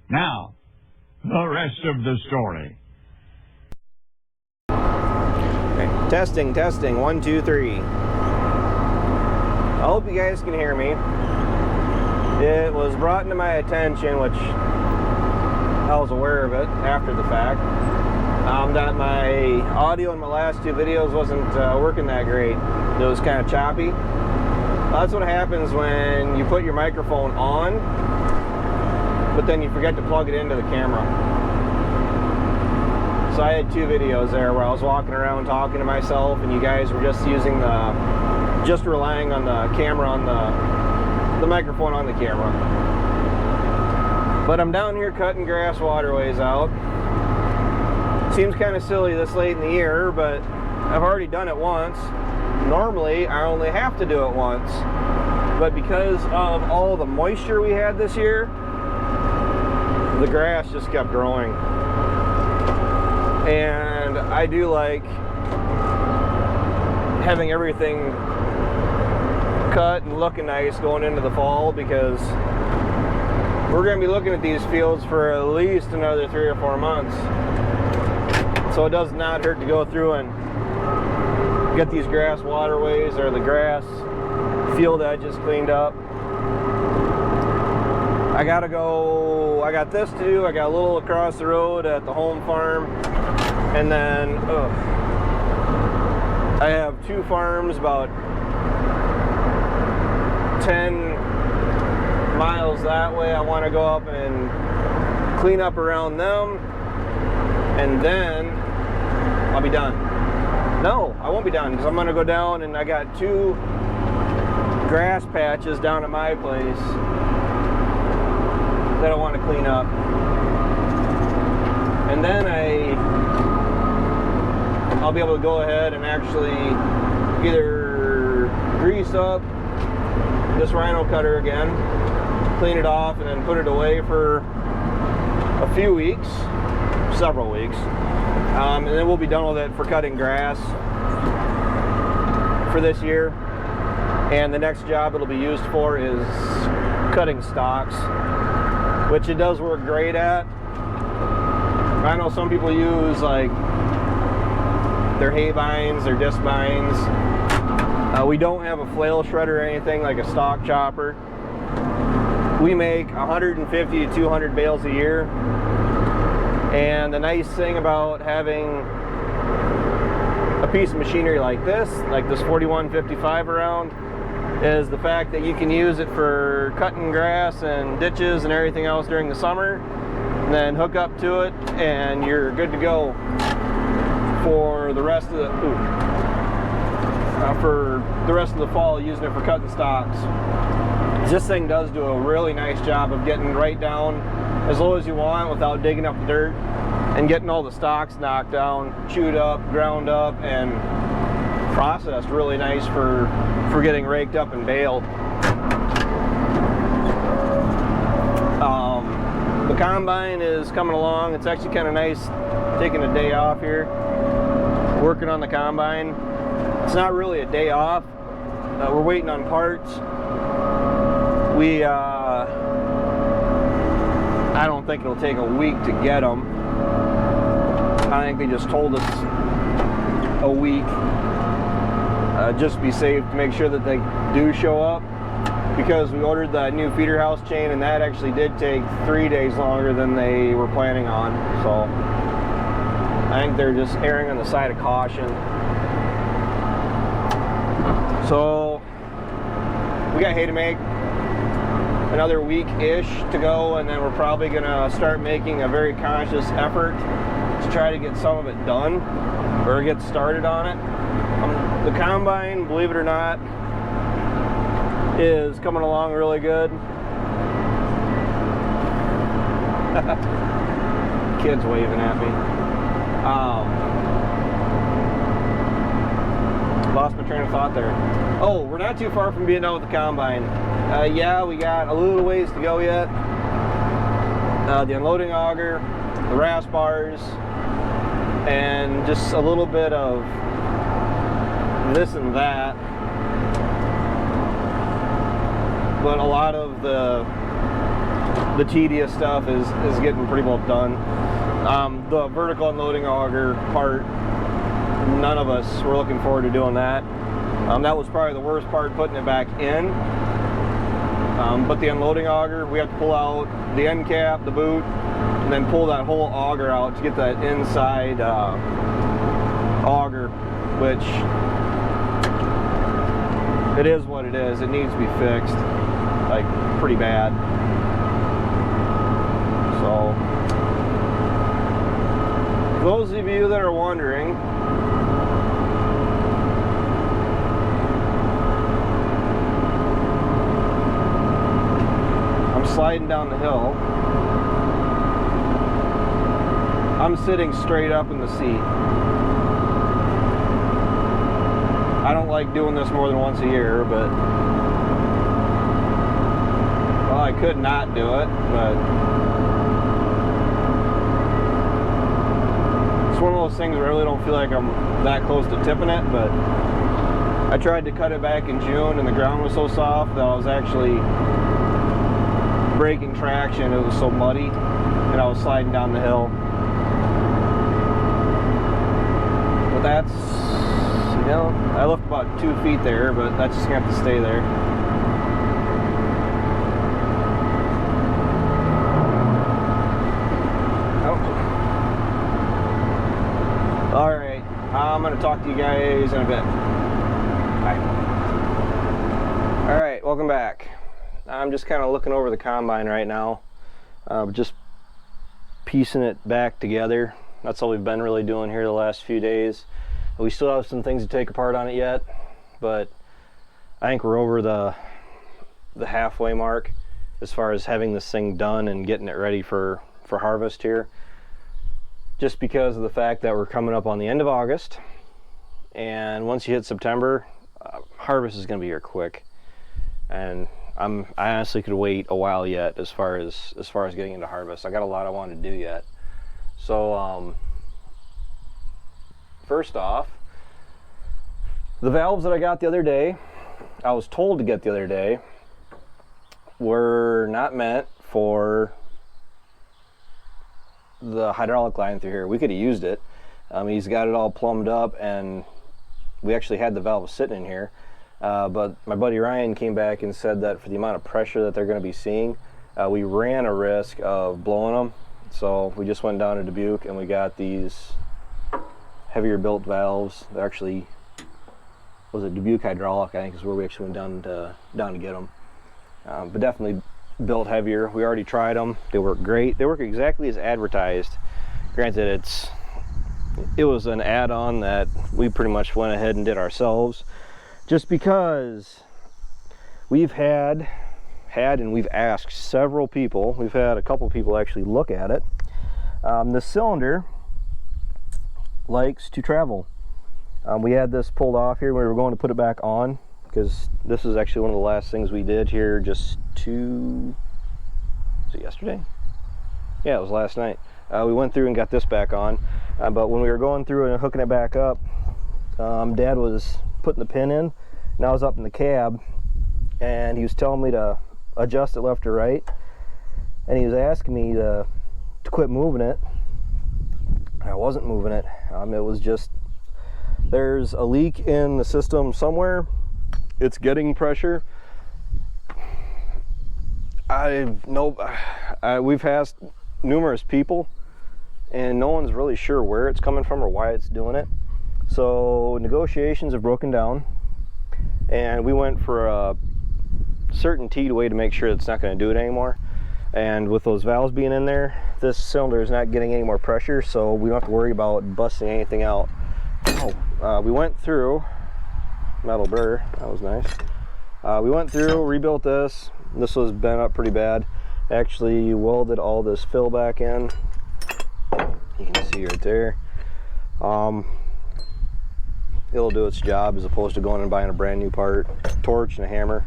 Now, the rest of the story. Okay. Testing, 1, 2, 3. I hope you guys can hear me. It was brought into my attention, which I was aware of it after the fact, that my audio in my last two videos wasn't working that great. It was kind of choppy. That's what happens when you put your microphone on, but then you forget to plug it into the camera. So I had two videos there where I was walking around talking to myself, and you guys were just using relying on the camera, on the microphone on the camera. But I'm down here cutting grass waterways out. Seems kind of silly this late in the year, but I've already done it once. Normally, I only have to do it once. But because of all the moisture we had this year, the grass just kept growing. And I do like having everything cut and looking nice going into the fall, because we're going to be looking at these fields for at least another 3 or 4 months. So it does not hurt to go through and get these grass waterways or the grass field edges cleaned up. I got this to do. I got a little across the road at the home farm, and then I have 2 farms about 10 miles that way. I want to go up and clean up around them, and then I'll be done. No, I won't be done, because I'm going to go down, and I got 2 grass patches down at my place that I want to clean up. And then I'll be able to go ahead and actually either grease up this rhino cutter again, clean it off, and then put it away for a few weeks, several weeks, and then we'll be done with it for cutting grass for this year. And the next job it'll be used for is cutting stalks, which it does work great at. I know some people use like their hay binds, their disc binds. We don't have a flail shredder or anything like a stalk chopper. We make 150 to 200 bales a year. And the nice thing about having a piece of machinery like this 4155 around, is the fact that you can use it for cutting grass and ditches and everything else during the summer, and then hook up to it and you're good to go for the rest of the fall, using it for cutting stalks. This thing does do a really nice job of getting right down as low as you want without digging up the dirt, and getting all the stalks knocked down, chewed up, ground up, and processed really nice for getting raked up and baled. The combine is coming along. It's actually kind of nice taking a day off here, working on the combine. It's not really a day off. We're waiting on parts. I don't think it'll take a week to get them. I think they just told us a week, just to be safe, to make sure that they do show up, because we ordered the new feeder house chain, and that actually did take 3 days longer than they were planning on. So I think they're just erring on the side of caution. So we got hay to make, another week-ish to go, and then we're probably gonna start making a very conscious effort to try to get some of it done, or get started on it. The combine, believe it or not, is coming along really good. Kids waving at me. Lost my train of thought there. Oh, we're not too far from being done with the combine. Yeah, we got a little ways to go yet. The unloading auger, the rasp bars, and just a little bit of this and that. But a lot of the the tedious stuff is getting pretty well done. The vertical unloading auger part, none of us were looking forward to doing that. That was probably the worst part, putting it back in. But the unloading auger, we have to pull out the end cap, the boot, and then pull that whole auger out to get that inside auger, which it is what it is. It needs to be fixed, like pretty bad. So, for those of you that are wondering, I'm sliding down the hill. I'm sitting straight up in the seat. I don't like doing this more than once a year, but well, I could not do it, but it's one of those things where I really don't feel like I'm that close to tipping it. But I tried to cut it back in June and the ground was so soft that I was actually breaking traction. It was so muddy and I was sliding down the hill. But that's, you know, I left about 2 feet there, but that's just gonna have to stay there. Oh. Alright, I'm gonna talk to you guys in a bit. Bye. Alright, welcome back. I'm just kind of looking over the combine right now, just piecing it back together. That's all we've been really doing here the last few days. We still have some things to take apart on it yet, but I think we're over the halfway mark as far as having this thing done and getting it ready for harvest here. Just because of the fact that we're coming up on the end of August, and once you hit September, harvest is going to be here quick. And I honestly could wait a while yet as far as getting into harvest. I got a lot I want to do yet. So first off, the valves that I got the other day, I was told to get the other day, were not meant for the hydraulic line through here. We could have used it. He's got it all plumbed up and we actually had the valves sitting in here. But my buddy Ryan came back and said that for the amount of pressure that they're going to be seeing, we ran a risk of blowing them. So we just went down to Dubuque and we got these heavier built valves. They're actually, was it Dubuque Hydraulic, I think is where we actually went down to get them. But definitely built heavier. We already tried them. They work great. They work exactly as advertised. Granted, it was an add-on that we pretty much went ahead and did ourselves, just because we've had and we've asked several people. We've had a couple people actually look at it. The cylinder likes to travel. We had this pulled off here. We were going to put it back on because this is actually one of the last things we did here just was it yesterday? Yeah, it was last night. We went through and got this back on, but when we were going through and hooking it back up, Dad was putting the pin in, and I was up in the cab and he was telling me to adjust it left or right, and he was asking me to quit moving it. I wasn't moving it. It was just, there's a leak in the system somewhere. It's getting pressure. We've asked numerous people and no one's really sure where it's coming from or why it's doing it. So negotiations have broken down and we went for a certainty way to make sure it's not going to do it anymore. And with those valves being in there, this cylinder is not getting any more pressure, so we don't have to worry about busting anything out. We went through, metal burr, that was nice. We went through, rebuilt this. This was bent up pretty bad. Actually welded all this fill back in. You can see right there. It'll do its job as opposed to going and buying a brand new part, torch and a hammer.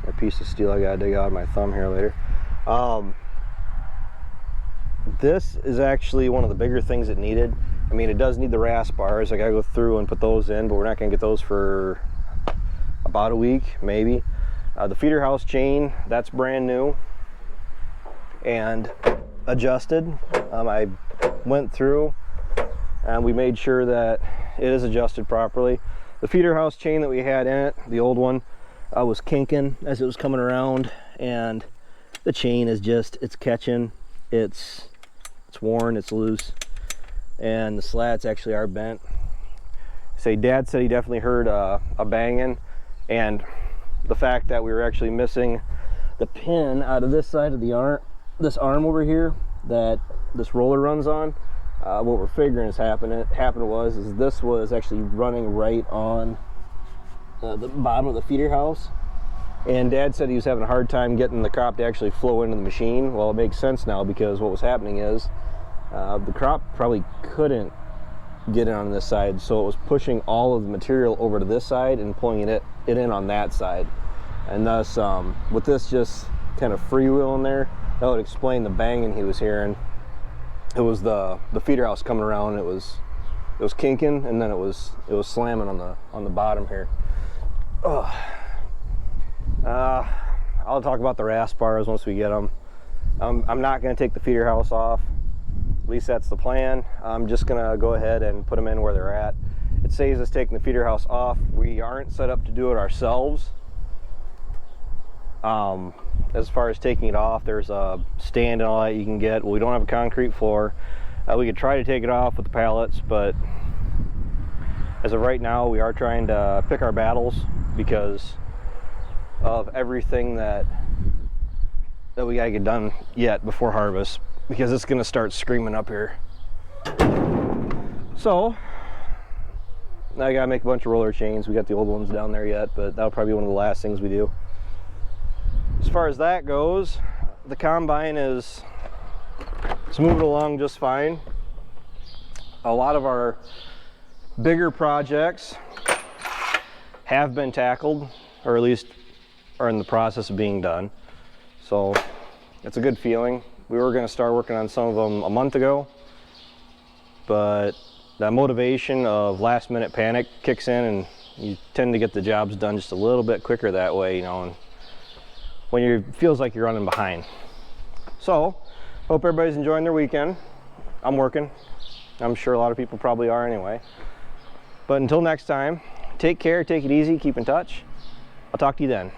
A piece of steel I gotta dig out of my thumb here later. This is actually one of the bigger things it needed. I mean, it does need the rasp bars. I gotta go through and put those in, but we're not gonna get those for about a week, maybe. The feeder house chain, that's brand new. and adjusted. I went through and we made sure that it is adjusted properly. The feeder house chain that we had in it, the old one, was kinking as it was coming around, and the chain is just, it's catching, it's worn, it's loose, and the slats actually are bent. Say, Dad said he definitely heard a banging, and the fact that we were actually missing the pin out of this side of the arm, this arm over here that this roller runs on. What we're figuring is happened was this was actually running right on the bottom of the feeder house, and Dad said he was having a hard time getting the crop to actually flow into the machine. Well, it makes sense now, because what was happening is the crop probably couldn't get in on this side, so it was pushing all of the material over to this side and pulling it in on that side, and thus with this just kind of freewheeling there, that would explain the banging he was hearing. It was the feeder house coming around. It was kinking, and then it was slamming on the bottom here. I'll talk about the rasp bars once we get them. I'm not going to take the feeder house off. At least that's the plan. I'm just going to go ahead and put them in where they're at. It saves us taking the feeder house off. We aren't set up to do it ourselves. As far as taking it off, there's a stand and all that you can get. Well, we don't have a concrete floor. We could try to take it off with the pallets, but as of right now, we are trying to pick our battles because of everything that we gotta get done yet before harvest, because it's gonna start screaming up here. So now I gotta make a bunch of roller chains. We got the old ones down there yet, but that'll probably be one of the last things we do. As far as that goes, the combine is moving along just fine. A lot of our bigger projects have been tackled, or at least are in the process of being done. So it's a good feeling. We were going to start working on some of them a month ago, but that motivation of last minute panic kicks in, and you tend to get the jobs done just a little bit quicker that way, you know, and when it feels like you're running behind. So hope everybody's enjoying their weekend. I'm working. I'm sure a lot of people probably are anyway. But until next time, take care, take it easy, keep in touch. I'll talk to you then.